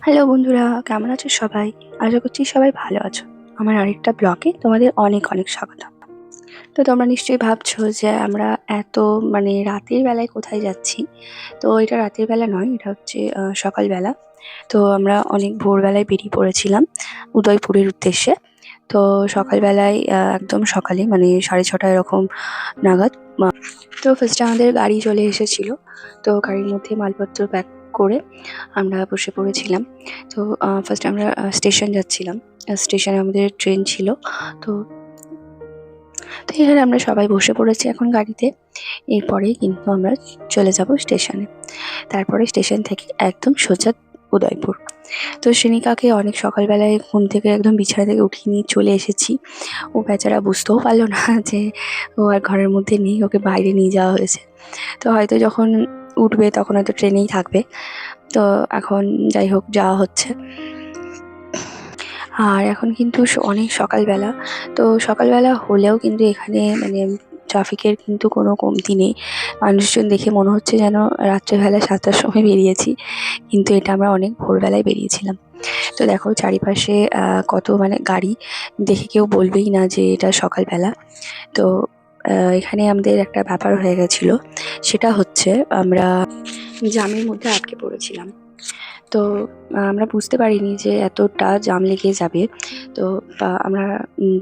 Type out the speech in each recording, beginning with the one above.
Hello বন্ধুরা, কেমন আছো সবাই? আশা করছি সবাই ভালো আছো। আমার আরেকটা ব্লগে তোমাদের অনেক অনেক স্বাগত। তো তোমরা নিশ্চয়ই ভাবছো যে আমরা এত রাতের বেলায় কোথায় যাচ্ছি। তো এটা রাতের বেলা নয়, এটা হচ্ছে সকালবেলা। তো আমরা অনেক ভোরবেলায় বেরিয়ে পড়েছিলাম উদয়পুরের উদ্দেশ্যে। তো সকালবেলায় একদম সকালে 6:30 এরকম নাগাদ। তো ফার্স্টে আমাদের গাড়ি চলে এসেছিল। তো গাড়ির মধ্যে মালপত্র প্যাক করে আমরা বসে পড়েছিলাম। তো ফার্স্ট আমরা স্টেশন যাচ্ছিলাম। স্টেশনে আমাদের ট্রেন ছিল। তো তো এখানে আমরা সবাই বসে পড়েছি এখন গাড়িতে। এরপরেই কিন্তু আমরা চলে যাব স্টেশনে। তারপরে স্টেশন থেকে একদম সোজা উদয়পুর। তো সিনিকাকে অনেক সকালবেলায় ঘুম থেকে একদম বিছানা থেকে উঠিয়ে নিয়ে চলে এসেছি। ও বেচারা বুঝতেও পারলো না যে ও আর ঘরের মধ্যে নেই, ওকে বাইরে নিয়ে যাওয়া হয়েছে। তো হয়তো যখন উঠবে তখন হয়তো ট্রেনেই থাকবে। তো এখন যাই হোক যাওয়া হচ্ছে। আর এখন কিন্তু অনেক সকালবেলা। তো সকালবেলা হলেও কিন্তু এখানে ট্রাফিকের কিন্তু কোনো কমতি নেই। মানুষজন দেখে মনে হচ্ছে যেন রাত্রেবেলা 7টার সময় বেরিয়েছি, কিন্তু এটা আমরা অনেক ভোরবেলায় বেরিয়েছিলাম। তো দেখো চারিপাশে কত গাড়ি, দেখে কেউ বলবেই না যে এটা সকালবেলা। তো এখানে আমাদের একটা ব্যাপার হয়ে গেছিলো, সেটা হচ্ছে আমরা জ্যামের মধ্যে আটকে পড়েছিলাম। তো আমরা বুঝতে পারিনি যে এতটা জ্যাম লেগে যাবে। তো আমরা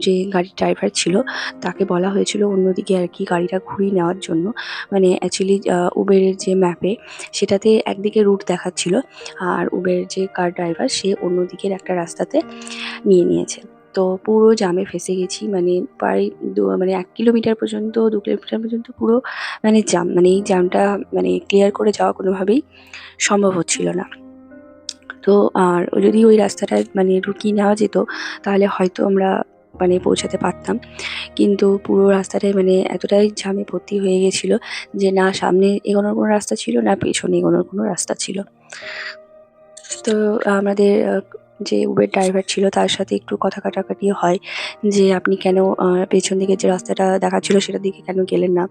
যে গাড়ির ড্রাইভার ছিল তাকে বলা হয়েছিল অন্যদিকে আর কি গাড়িটা ঘুরিয়ে নেওয়ার জন্য। অ্যাকচুয়ালি উবেরের যে ম্যাপে সেটাতে একদিকে রুট দেখাচ্ছিল, আর উবের যে কার ড্রাইভার সে অন্যদিকের একটা রাস্তাতে নিয়ে নিয়েছে। তো পুরো জ্যামে ফেঁসে গেছি, প্রায় 1 কিলোমিটার পর্যন্ত 2 কিলোমিটার পর্যন্ত পুরো জ্যাম। এই জ্যামটা ক্লিয়ার করে যাওয়া কোনোভাবেই সম্ভব হচ্ছিল না। তো আর যদি ওই রাস্তাটায় ঢুকিয়ে নেওয়া যেত তাহলে হয়তো আমরা পৌঁছাতে পারতাম। কিন্তু পুরো রাস্তাটায় এতটাই জ্যামে ভর্তি হয়ে গেছিলো যে না সামনে এগোনোর কোনো রাস্তা ছিল, না পেছনে এগোনোর কোনো রাস্তা ছিল। তো আমাদের যে উবের ড্রাইভার ছিল তার সাথে একটু কথা কাটাকাটি হয় যে আপনি কেন পেছন দিকে যে রাস্তাটা দেখাচ্ছিল সেটার দিকে কেন গেলেন না,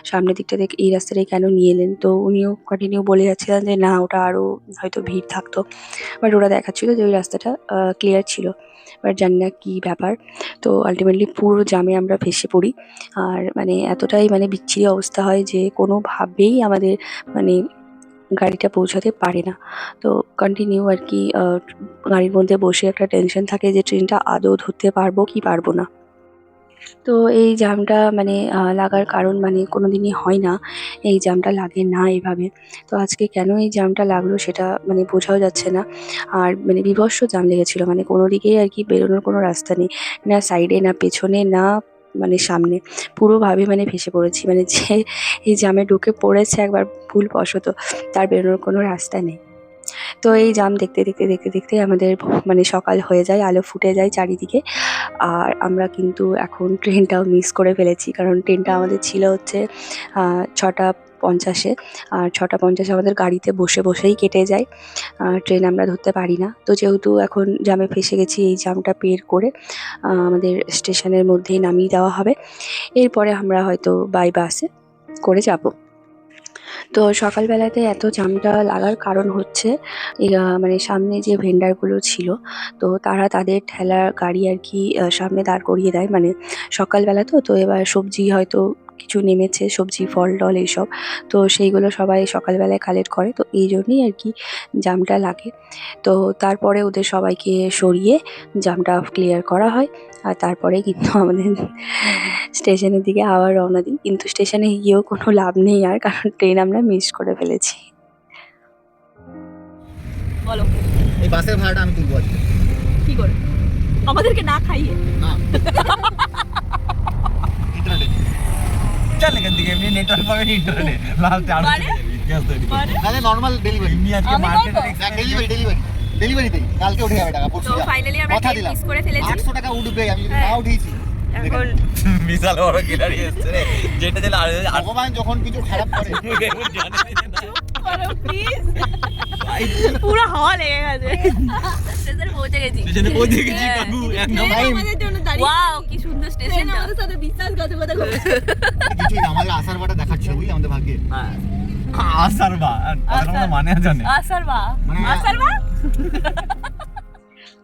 সামনের দিকটা থেকে এই রাস্তাটাই কেন নিয়ে এলেন। তো উনিও কন্টিনিউ বলে যাচ্ছিলেন যে না ওটা আরও হয়তো ভিড় থাকতো, বাট ওরা দেখাচ্ছিল যে ওই রাস্তাটা ক্লিয়ার ছিল। বাট জানি না কী ব্যাপার। তো আলটিমেটলি পুরো জ্যামে আমরা ফেঁসে পড়ি। আর এতটাই বিচ্ছিরি অবস্থা হয় যে কোনোভাবেই আমাদের গাড়িটা পৌঁছাতে পারে না। তো কন্টিনিউ আর কি গাড়ির মধ্যে বসে একটা টেনশন থাকে যে ট্রেনটা আদৌ ধরতে পারবো কি পারবো না। তো এই জ্যামটা লাগার কারণ কোনোদিনই হয় না, এই জ্যামটা লাগে না এভাবে। তো আজকে কেন এই জ্যামটা লাগলো সেটা বোঝাও যাচ্ছে না। আর বীভৎস জ্যাম লেগেছিল, কোনো দিকেই আর কি বেরোনোর কোনো রাস্তা নেই, না সাইডে না পেছনে না সামনে। পুরোভাবে ফেঁসে পড়েছি, যে এই জ্যামে ঢুকে পড়েছে একবার ভুলবশত তার বেরোনোর কোনো রাস্তা নেই। তো এই জ্যাম দেখতে দেখতে দেখতে দেখতে আমাদের সকাল হয়ে যায়, আলো ফুটে যায় চারিদিকে। আর আমরা কিন্তু এখন ট্রেনটাও মিস করে ফেলেছি, কারণ ট্রেনটা আমাদের ছিল হচ্ছে 6:50-এ। আর 6:50 আমাদের গাড়িতে বসে বসেই কেটে যায়, ট্রেন আমরা ধরতে পারি না। তো যেহেতু এখন জ্যামে ফেঁসে গেছি, এই জ্যামটা পের করে আমাদের স্টেশনের মধ্যেই নামিয়ে দেওয়া হবে। এরপরে আমরা হয়তো বাই বাসে করে যাব। তো সকালবেলাতে এত জ্যামটা লাগার কারণ হচ্ছে সামনে যে ভেন্ডারগুলো ছিল, তো তারা তাদের ঠেলার গাড়ি আর কি সামনে দাঁড় করিয়ে দেয়। সকালবেলা তো এবার সবজি হয়তো কিছু নেমেছে, সবজি ফল টল এইসব, তো সেইগুলো সবাই সকালবেলায় কালেক্ট করে। তো এই জন্যই আর কি জ্যামটা লাগে। তো তারপরে ওদের সবাইকে সরিয়ে জ্যামটা ক্লিয়ার করা হয়। আর তারপরে কিন্তু আমাদের স্টেশনের দিকে আবার রওনা দিই, কিন্তু স্টেশনে গিয়েও কোনো লাভ নেই আর, কারণ ট্রেন আমরা মিস করে ফেলেছি। বলো এই বাসের ভাড়াটা আমি তুলবো আজকে। কি করে? আমাদেরকে না খাইয়ে? না ইন্টারনেটে চল এখান থেকে এমনি নেটওয়ার্ক পাবে ইন্টারনেটে লাস্টে আর গ্যাস তৈরি মানে নরমাল ডেলিভারি এমনি আজকে মার্কেটে ডেলিভারিতেই কালকে উঠে যাবে টাকা পরশু। তো ফাইনালি আমরা ট্রেন মিস করে ফেলেছি। 800 টাকা উঠবে, আমি যদি না উঠেছি এখন বিশাল বড় গিলারি এসছে রে, যেটা দিলে ভগবান যখন কিছু খারাপ করে প্লিজ পুরো হাওয়া লেগে গেছে। স্টেশনে পৌঁছে গেছি, স্টেশনে পৌঁছে গেছি কাকু একদম আমাদের জন্য দাঁড়িয়ে। ওয়াও কি সুন্দর স্টেশন, আমাদের সাথে বিশ্বাসঘাতকতা করছে। উচিত, আমাদের আসার বাটা দেখাচ্ছিল বুঝলি আমাদের ভাগ্যে। আসার বা মানে জানে আসারবা মানে আসারবা।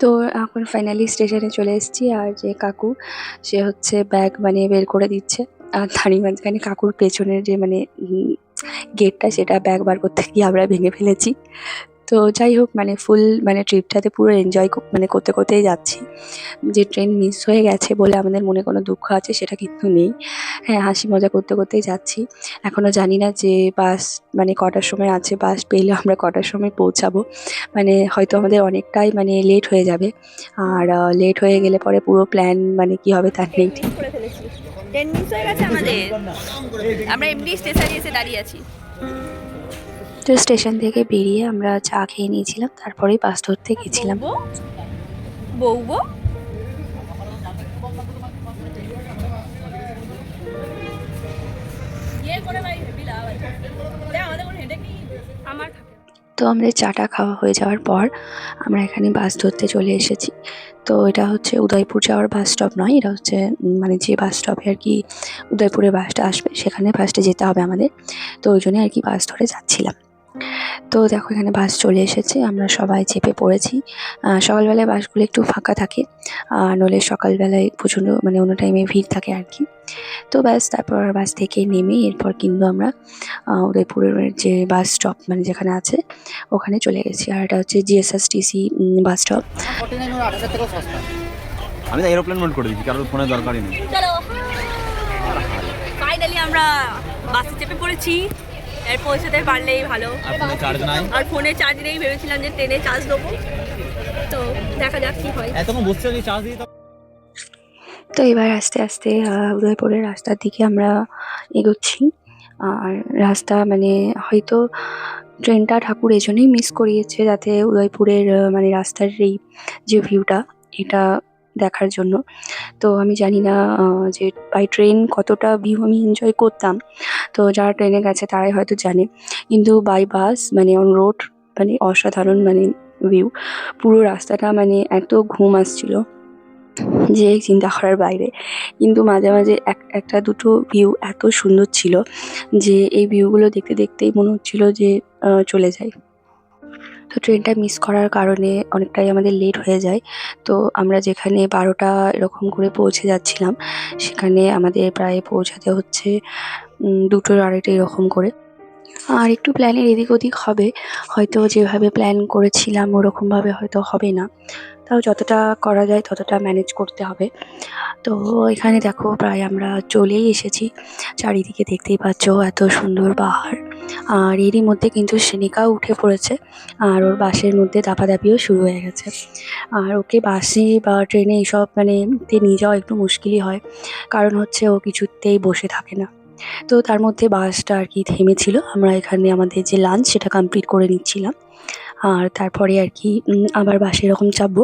তো এখন ফাইনালি স্টেশনে চলে এসেছি, আর যে কাকু সে হচ্ছে ব্যাগ মানে বের করে দিচ্ছে, আর তারই মাঝখানে কাকুর পেছনের যে মানে গেটটা সেটা ব্যাগ বার করতে গিয়ে আমরা ভেঙে ফেলেছি। তো যাই হোক মানে ফুল মানে ট্রিপটাতে পুরো এনজয় মানে করতে করতেই যাচ্ছি। যে ট্রেন মিস হয়ে গেছে বলে আমাদের মনে কোনো দুঃখ আছে সেটা কিন্তু নেই। হ্যাঁ, হাসি মজা করতে করতেই যাচ্ছি। এখনও জানি না যে বাস মানে কটার সময় আছে, বাস পেলে আমরা কটার সময় পৌঁছাবো। মানে হয়তো আমাদের অনেকটাই মানে লেট হয়ে যাবে, আর লেট হয়ে গেলে পরে পুরো প্ল্যান মানে কি হবে তার নেই ঠিক। করে ফেলেছি, ট্রেন মিস হয়ে গেছে আমাদের। আমরা এমনি স্টেশনে এসে দাঁড়িয়ে আছি। তো স্টেশন থেকে বেরিয়ে আমরা চা খেয়ে নিয়েছিলাম, তারপরেই বাস ধরতে গেছিলাম। বউবো আমার তো আমাদের চাটা খাওয়া হয়ে যাওয়ার পর আমরা এখানে বাস ধরতে চলে এসেছি। তো এটা হচ্ছে উদয়পুর যাওয়ার বাস স্টপ নয়, এটা হচ্ছে মানে যে বাস স্টপে আর কি উদয়পুরের বাসটা আসবে সেখানে ফার্স্টে যেতে হবে আমাদের। তো ওই জন্য আর কি বাস ধরে যাচ্ছিলাম। তো দেখো এখানে বাস চলে এসেছে, আমরা সবাই চেপে পড়েছি। সকালবেলায় বাসগুলো একটু ফাঁকা থাকে, নইলে সকালবেলায় প্রচণ্ড মানে অন্য টাইমে ভিড় থাকে আর কি। তো ব্যাস তারপর বাস থেকে নেমে এরপর কিন্তু আমরা উদয়পুরের যে বাস স্টপ মানে যেখানে আছে ওখানে চলে গেছি। আর এটা হচ্ছে জিএসএসটিসি বাস স্টপ। 49 ওর 28 থেকেও সস্তা। আমি তো এরোপ্লেন মোড করে দিচ্ছি, কারোর ফোনের দরকারই নেই। চলো ফাইনালি আমরা বাসে চেপে পড়েছি। এর পৌঁছতে পারলেই ভালো। আর ফোনে চার্জ নাই, আর ফোনে চার্জ নেই, ভেবেছিলাম যে ট্রেনে চার্জ দেবো। তো দেখা যাক কি হয়। এত বসছে যদি চার্জ দিই। তো এবার আস্তে আস্তে উদয়পুরের রাস্তার দিকে আমরা এগোচ্ছি। আর রাস্তা মানে হয়তো ট্রেনটা ঠাকুর এই জন্যই মিস করিয়েছে যাতে উদয়পুরের মানে রাস্তার এই যে ভিউটা এটা দেখার জন্য। তো আমি জানি না যে বাই ট্রেন কতটা ভিউ আমি এনজয় করতাম, তো যারা ট্রেনে গেছে তারাই হয়তো জানে। কিন্তু বাই বাস মানে অন রোড মানে অসাধারণ মানে ভিউ। পুরো রাস্তাটা মানে এত ঘুম আসছিল যে চিন্তা করার বাইরে। কিন্তু মাঝে মাঝে একটা দুটো ভিউ এত সুন্দর ছিল যে এই ভিউগুলো দেখতে দেখতেই মনে হচ্ছিল যে চলে যাই। তো ট্রেনটা মিস করার কারণে অনেকটাই আমাদের লেট হয়ে যায়। তো আমরা যেখানে 12টা এরকম করে পৌঁছে যাচ্ছিলাম সেখানে আমাদের প্রায় পৌঁছাতে হচ্ছে 2টো 2:30 এরকম করে। আর একটু প্ল্যানের এদিক ওদিক হবে, হয়তো যেভাবে প্ল্যান করেছিলাম ওরকমভাবে হয়তো হবে না, তাও যতটা করা যায় ততটা ম্যানেজ করতে হবে। তো এখানে দেখো প্রায় আমরা চলেই এসেছি। চারিদিকে দেখতেই পাচ্ছ এত সুন্দর পাহাড়, আর এরই মধ্যে কিন্তু সেনিকাও উঠে পড়েছে, আর ওর বাসের মধ্যে দাপাদাপিও শুরু হয়ে গেছে। আর ওকে বাসে বা ট্রেনে এইসব মানে নিয়ে যাওয়া একটু মুশকিলই হয়, কারণ হচ্ছে ও কিছুতেই বসে থাকে না। তো তার মধ্যে বাসটা আর কি থেমেছিল, আমরা এখানে আমাদের যে লাঞ্চ সেটা কমপ্লিট করে নিচ্ছিলাম। আর তারপরে আর কি আবার বাসে এরকম চাপবো।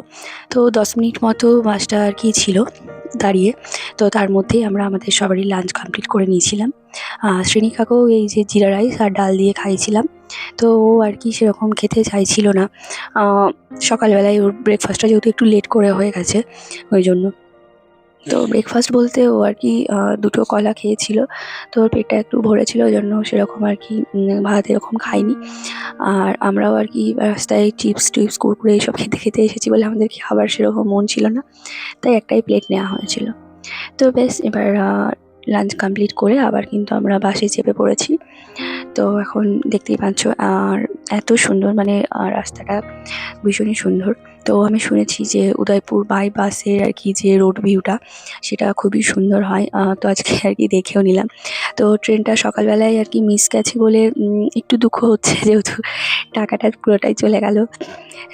তো 10 মিনিট মতো বাসটা আর কি ছিল দাঁড়িয়ে। তো তার মধ্যেই আমরা আমাদের সবারই লাঞ্চ কমপ্লিট করে নিয়েছিলাম। শ্রেণিকাকেও এই যে জিরা রাইস আর ডাল দিয়ে খাইয়েছিলাম। তো ও আর কি সেরকম খেতে চাইছিল না, সকালবেলায় ওর ব্রেকফাস্টটা যেহেতু একটু লেট করে হয়ে গেছে ওই জন্য। তো ব্রেকফাস্ট বলতে ও আর কি 2টো কলা খেয়েছিল, তো ওর পেটটা একটু ভরেছিল ওই জন্য সেরকম আর কি ভাত এরকম খাইনি। আর আমরাও আর কি রাস্তায় চিপস টিপস কুরকুরে এইসব খেতে খেতে এসেছি বলে আমাদের খাবার সেরকম মন ছিল না, তাই একটাই প্লেট নেওয়া হয়েছিল। তো বেশ এবার লাঞ্চ কমপ্লিট করে আবার কিন্তু আমরা বাসে চেপে পড়েছি। তো এখন দেখতেই পাচ্ছ আর এত সুন্দর মানে রাস্তাটা ভীষণই সুন্দর। তো আমি শুনেছি যে উদয়পুর বাই বাসের আর কি যে রোড ভিউটা সেটা খুবই সুন্দর হয়। তো আজকে আর কি দেখেও নিলাম। তো ট্রেনটা সকালবেলায় আর কি মিস গেছে বলে একটু দুঃখ হচ্ছে, যেহেতু টাকাটা পুরোটাই চলে গেল,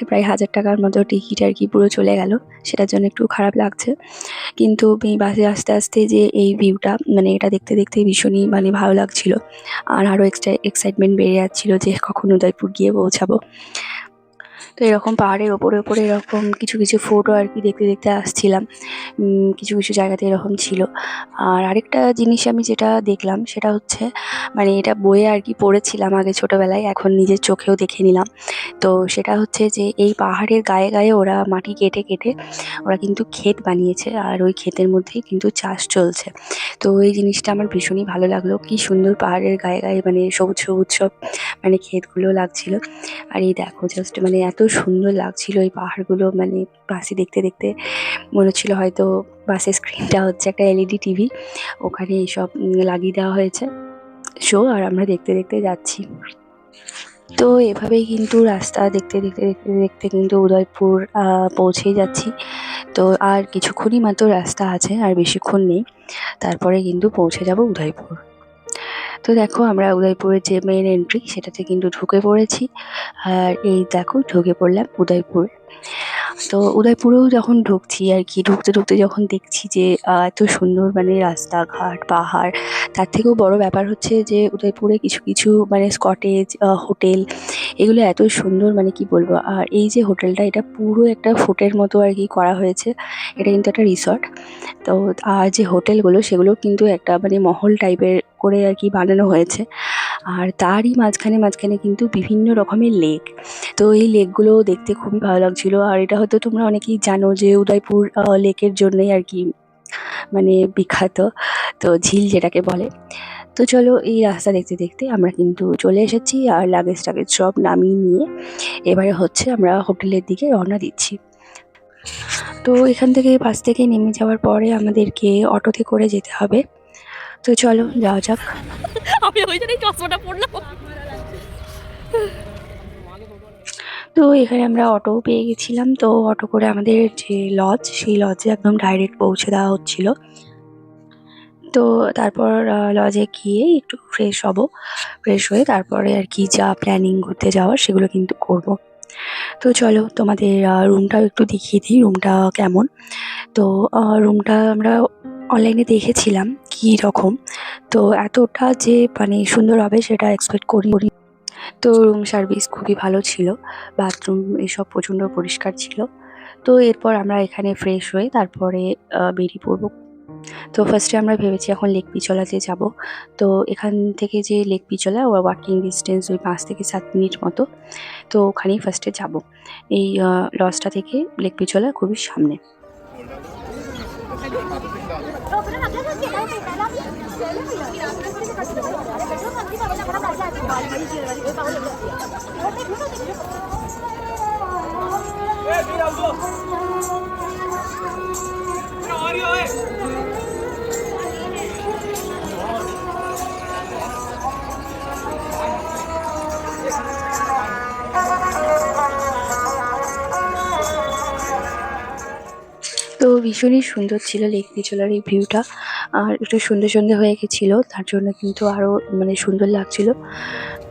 প্রায় 1000 টাকার মতো টিকিট আর কি পুরো চলে গেল, সেটার জন্য একটু খারাপ লাগছে। কিন্তু এই বাসে আস্তে আস্তে যে এই ভিউটা মানে এটা দেখতে দেখতে ভীষণই মানে ভালো লাগছিল, আর আরও এক্সট্রা এক্সাইটমেন্ট বেড়ে যাচ্ছিল যে কখন উদয়পুর গিয়ে পৌঁছাবো। তো এরকম পাহাড়ের ওপরে ওপরে এরকম কিছু কিছু ফটো আর কি দেখতে দেখতে আসছিলাম। কিছু কিছু জায়গাতে এরকম ছিল। আর আরেকটা জিনিস আমি যেটা দেখলাম সেটা হচ্ছে মানে এটা বইয়ে আর কি পড়েছিলাম আগে ছোটবেলায়, এখন নিজের চোখেও দেখে নিলাম। তো সেটা হচ্ছে যে এই পাহাড়ের গায়ে গায়ে ওরা মাটি কেটে কেটে ওরা কিন্তু ক্ষেত বানিয়েছে, আর ওই ক্ষেতের মধ্যেই কিন্তু চাষ চলছে। তো এই জিনিসটা আমার ভীষণই ভালো লাগলো, কি সুন্দর পাহাড়ের গায়ে গায়ে মানে সবুজ সবুজ সব মানে ক্ষেতগুলো লাগছিল। আর এই দেখো জাস্ট মানে এত সুন্দর লাগছিল এই পাহাড়গুলো, মানে পাশে দেখতে দেখতে মনে হচ্ছিল হয়তো বাসের স্ক্রিনটা হচ্ছে একটা এলইডি টিভি, ওখানে এইসব লাগিয়ে দেওয়া হয়েছে শো, আর আমরা দেখতে দেখতে যাচ্ছি। তো এভাবেই কিন্তু রাস্তা দেখতে দেখতে দেখতে দেখতে কিন্তু উদয়পুর পৌঁছেই যাচ্ছি। তো আর কিছুক্ষণই মাত্র রাস্তা আছে, আর বেশিক্ষণ নেই, তারপরে কিন্তু পৌঁছে যাব উদয়পুর। তো দেখো আমরা উদয়পুরের যে মেন এন্ট্রি সেটাতে কিন্তু ঢুকে পড়েছি, আর এই দেখো ঢুকে পড়লাম উদয়পুর। তো উদয়পুরেও যখন ঢুকছি আর কি, ঢুকতে ঢুকতে যখন দেখছি যে এত সুন্দর মানে রাস্তাঘাট পাহাড়, তার থেকেও বড় ব্যাপার হচ্ছে যে উদয়পুরে কিছু কিছু মানে কটেজ হোটেল এগুলো এত সুন্দর, মানে কি বলবো। আর এই যে হোটেলটা এটা পুরো একটা ফোর্টের মতো আর কি করা হয়েছে, এটা কিন্তু একটা রিসর্ট। তো আর যে হোটেলগুলো সেগুলো কিন্তু একটা মানে মহল টাইপের করে আর কি বানানো হয়েছে, আর তারই মাঝখানে মাঝখানে কিন্তু বিভিন্ন রকমের লেক। তো এই লেকগুলো দেখতে খুবই ভালো লাগছিল, আর এটা হয়তো তোমরা অনেকেই জানো যে উদয়পুর লেকের জন্যই আর কি মানে বিখ্যাত, তো ঝিল যেটাকে বলে। তো চলো এই রাস্তা দেখতে দেখতে আমরা কিন্তু চলে এসেছি, আর লাগেজ টাগেজ সব নামিয়ে নিয়ে এবারে হচ্ছে আমরা হোটেলের দিকে রওনা দিচ্ছি। তো এখান থেকে বাস থেকে নেমে যাওয়ার পরে আমাদেরকে অটোতে করে যেতে হবে। তো চলো যাওয়া যাক। আমি ওই জন্যই চশমাটা পড়লাম। তো এখানে আমরা অটোও পেয়ে গেছিলাম, তো অটো করে আমাদের যে লজ সেই লজে একদম ডাইরেক্ট পৌঁছে দেওয়া হচ্ছিল। তো তারপর লজে গিয়ে একটু ফ্রেশ হব, ফ্রেশ হয়ে তারপরে আর কি যা প্ল্যানিং ঘুরতে যাওয়ার সেগুলো কিন্তু করব। তো চলো তোমাদের রুমটাও একটু দেখিয়ে দিই রুমটা কেমন। তো রুমটা আমরা অনলাইনে দেখেছিলাম কী রকম, তো এতটা যে মানে সুন্দর হবে সেটা এক্সপেক্ট করি। তো রুম সার্ভিস খুবই ভালো ছিল, বাথরুম এসব প্রচণ্ড পরিষ্কার ছিল। তো এরপর আমরা এখানে ফ্রেশ হয়ে তারপরে বেরিয়ে পড়বো। তো ফার্স্টে আমরা ভেবেছি এখন লেক পিছলাতে যাব। তো এখান থেকে যে লেক পিছলা ওয়াকিং ডিস্টেন্স ওই 5 থেকে 7 মিনিট মতো, তো ওখানেই ফার্স্টে যাব। এই লজটা থেকে লেক পিছলা খুবই সামনে। তো ভীষণই সুন্দর ছিল লেক পিছলার এই ভিউটা, আর একটু সন্ধে সন্ধে হয়ে গেছিলো তার জন্য কিন্তু আরও মানে সুন্দর লাগছিল।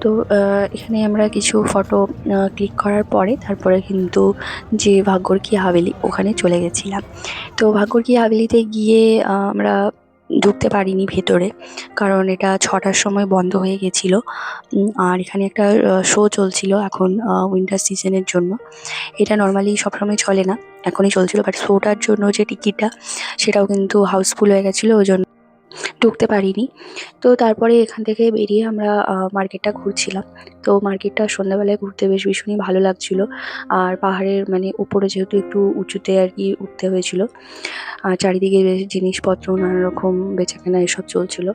তো এখানে আমরা কিছু ফটো ক্লিক করার পরে তারপরে কিন্তু যে ভাগ্যর কি হাভেলি ওখানে চলে গেছিলাম। তো ভাগ্যর কি হাভেলিতে গিয়ে আমরা ঢুকতে পারিনি ভেতরে, কারণ এটা 6টার সময় বন্ধ হয়ে গেছিলো। আর এখানে একটা শো চলছিল এখন উইন্টার সিজনের জন্য, এটা নর্মালি সবসময় চলে না, এখনই চলছিল, বাট শোটার জন্য যে টিকিটটা সেটাও কিন্তু হাউসফুল হয়ে গেছিলো, ওই জন্য ঢুকতে পারিনি। তো তারপরে এখান থেকে বেরিয়ে আমরা মার্কেটটা ঘুরছিলাম। তো মার্কেটটা সন্ধ্যাবেলায় ঘুরতে বেশ ভীষণই ভালো লাগছিল, আর পাহাড়ের মানে উপরে যেহেতু একটু উঁচুতে আর কি উঠতে হয়েছিল, আর চারিদিকে বেশ জিনিসপত্র নানা রকম বেচাকেনা এসব চলছিল।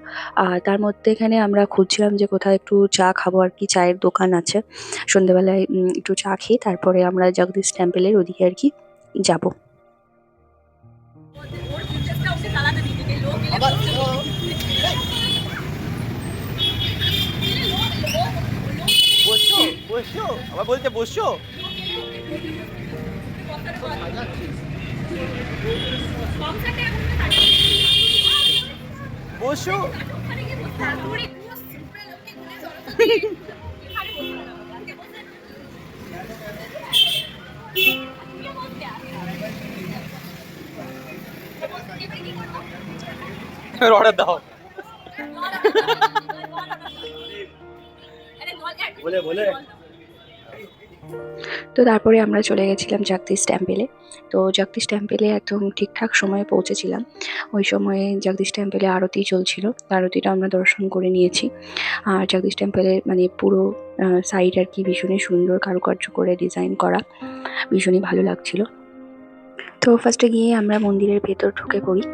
আর তার মধ্যে এখানে আমরা খুঁজছিলাম যে কোথায় একটু চা খাবো আর কি, চায়ের দোকান আছে সন্ধ্যাবেলায়, একটু চা খেয়ে তারপরে আমরা জগদীশ টেম্পেলের ওদিকে আর কি যাবো। বসো বসো আবার বলতে বসো বসো। অর্ডার দাও বলে বলে তো তারপরে আমরা চলে গেছিলাম জগদীশ টেম্পেলে। তো জগদীশ টেম্পেলে একদম ঠিকঠাক সময়ে পৌঁছেছিলাম। ওই সময়ে জগদীশ টেম্পেলে আরতি চলছিল, আরতিটা আমরা দর্শন করে নিয়েছি। আর জগদীশ টেম্পেলের মানে পুরো সাইড আর কি ভীষণই সুন্দর কারুকার্য করে ডিজাইন করা, ভীষণই ভালো লাগছিল। তো ফার্স্টে গিয়ে আমরা মন্দিরের ভেতর ঢুকে পড়ি।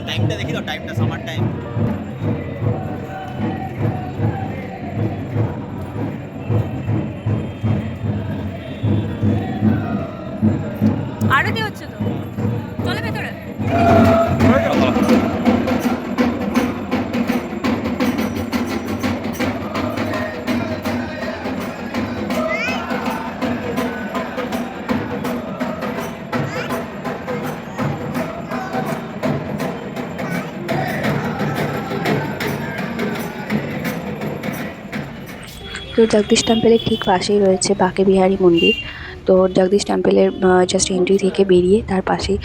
টাইমটা দেখি তো, টাইমটা সামার টাইম। আরতি হচ্ছে তো, চলে ভেতরে। তো জগদীশ টেম্পেলের ঠিক পাশেই রয়েছে বাঁকে বিহারী মন্দির। তো জগদীশ টেম্পেলের জাস্ট এন্ট্রি থেকে বেরিয়ে তার পাশেই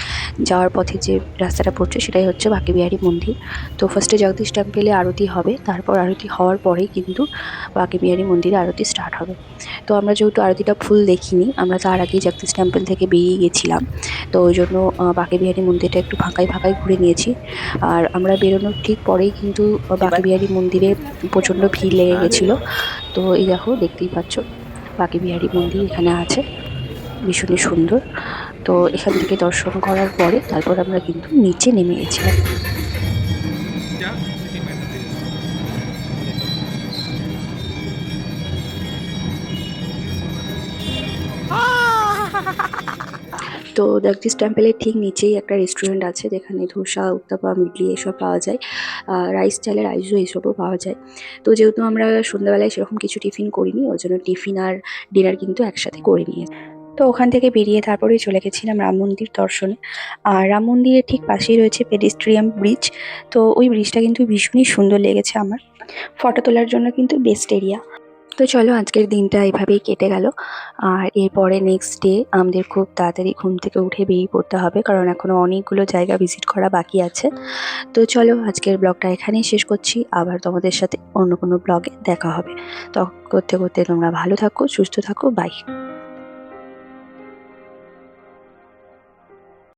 যাওয়ার পথে যে রাস্তাটা পড়ছে সেটাই হচ্ছে বাঁকে বিহারী মন্দির। তো ফার্স্টে জগদীশ টেম্পেলে আরতি হবে, তারপর আরতি হওয়ার পরেই কিন্তু বাঁকে বিহারী মন্দিরে আরতি স্টার্ট হবে। তো আমরা যেহেতু আরতিটা ফুল দেখিনি, আমরা তার আগেই জগদীশ টেম্পেল থেকে বেরিয়ে গেছিলাম। তো ওই জন্য বাঁকে বিহারী মন্দিরটা একটু ফাঁকায় ফাঁকায় ঘুরে নিয়েছি। আর আমরা বেরোনোর ঠিক পরেই কিন্তু বাঁকে বিহারী মন্দিরে প্রচণ্ড ভিড় লেগে গেছিলো। তো এই দেখো, দেখতেই পাচ্ছ বাঁকে বিহারী মন্দির এখানে আছে, ভীষণই সুন্দর। তো এখান থেকে দর্শন করার পরে তারপর আমরা কিন্তু নিচে নেমে গেছিলাম। তো জগদীশ টেম্পেলের ঠিক নিচেই একটা রেস্টুরেন্ট আছে যেখানে ধোসা, উত্তাপা, ইডলি এসব পাওয়া যায়। রাইস, চালের রাইসও এসবও পাওয়া যায়। তো যেহেতু আমরা সন্ধ্যাবেলায় সেরকম কিছু টিফিন করিনি, ওই জন্য টিফিন আর ডিনার কিন্তু একসাথে করে নিয়েছি। তো ওখান থেকে বেরিয়ে তারপরে চলে গেছিলাম রাম মন্দির দর্শনে। আর রাম মন্দিরের ঠিক পাশেই রয়েছে পেডেস্ট্রিয়ান ব্রিজ। তো ওই ব্রিজটা কিন্তু ভীষণই সুন্দর লেগেছে আমার, ফটো তোলার জন্য কিন্তু বেস্ট এরিয়া। তো চলো, আজকের দিনটা এভাবেই কেটে গেল। আর এরপরে নেক্সট ডে আমাদের খুব তাড়াতাড়ি ঘুম থেকে উঠে বেরিয়ে পড়তে হবে, কারণ এখনও অনেকগুলো জায়গা ভিজিট করা বাকি আছে। তো চলো, আজকের ব্লগটা এখানেই শেষ করছি। আবার তোমাদের সাথে অন্য কোনো ব্লগে দেখা হবে। তো করতে করতে তোমরা ভালো থাকো, সুস্থ থাকো, বাই।